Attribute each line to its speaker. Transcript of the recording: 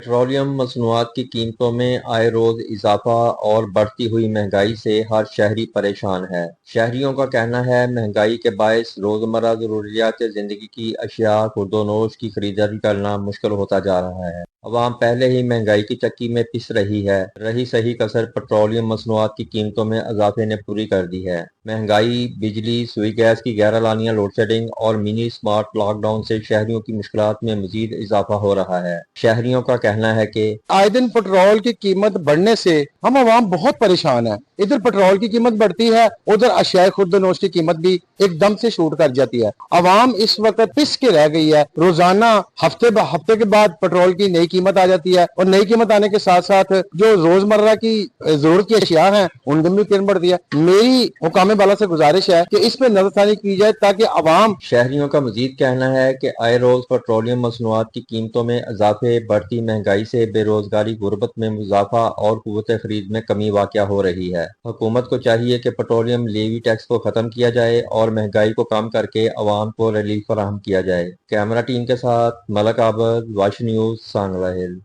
Speaker 1: Petroleum मसनूआत की कीमतों में आए रोज इजाफा और बढ़ती हुई महंगाई से हर शहरी परेशान है। शहरियों का कहना है महंगाई के बायस रोजमर्रा जरूरियात जिंदगी की अशिया खुर्दोनोश की खरीदारी करना मुश्किल होता जा रहा है। अवाम पहले ही महंगाई की चक्की में पिस रही है। रही सही कसर पेट्रोलियम मसनूआत की कीमतों में इजाफे ने पूरी कर दी है। महंगाई, बिजली, सुई गैस की गैरलानिया लोड शेडिंग और मिनी स्मार्ट लॉकडाउन से शहरियों की मुश्किलात में मजीद इजाफा हो रहा है। शहरियों का कहना है कि
Speaker 2: आए दिन पेट्रोल की कीमत बढ़ने से हम आवाम बहुत परेशान है। इधर पेट्रोल की कीमत बढ़ती है, उधर अशियाए खुर्दनोश की कीमत भी एकदम से शूट कर जाती है। आवाम इस वक्त पिस के रह गई है। रोजाना हफ्ते के बाद पेट्रोल की नई कीमत आ जाती है और नई कीमत आने के साथ साथ जो रोजमर्रा की जरूरत की अशिया है उनमें भी कीमत बढ़ती है। मेरी हुकाम बाला से गुजारिश है कि इस पे नजरसानी की जाए ताकि आवाम।
Speaker 1: शहरियों का मजीद कहना है कि आए रोज पेट्रोलियम मसनूआत की कीमतों में इजाफे, बढ़ती महंगाई से बेरोजगारी, गुर्बत में इजाफा और कुव्वत खरीद में कमी वाक़या हो रही है। हुकूमत को चाहिए कि पेट्रोलियम लेवी टैक्स को खत्म किया जाए और महंगाई को कम करके अवाम को रिलीफ फराहम किया जाए। कैमरा टीम के साथ मलक आबद, वाश न्यूज, सांगला हिल।